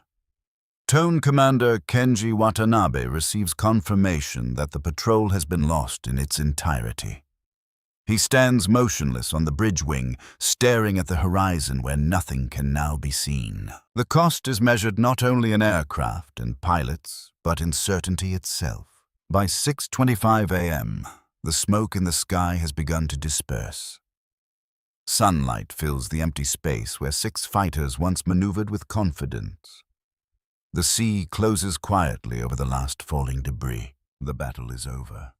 Speaker 1: Tone Commander Kenji Watanabe receives confirmation that the patrol has been lost in its entirety. He stands motionless on the bridge wing, staring at the horizon where nothing can now be seen. The cost is measured not only in aircraft and pilots, but in certainty itself. By 6:25 a.m., the smoke in the sky has begun to disperse. Sunlight fills the empty space where 6 fighters once maneuvered with confidence. The sea closes quietly over the last falling debris. The battle is over.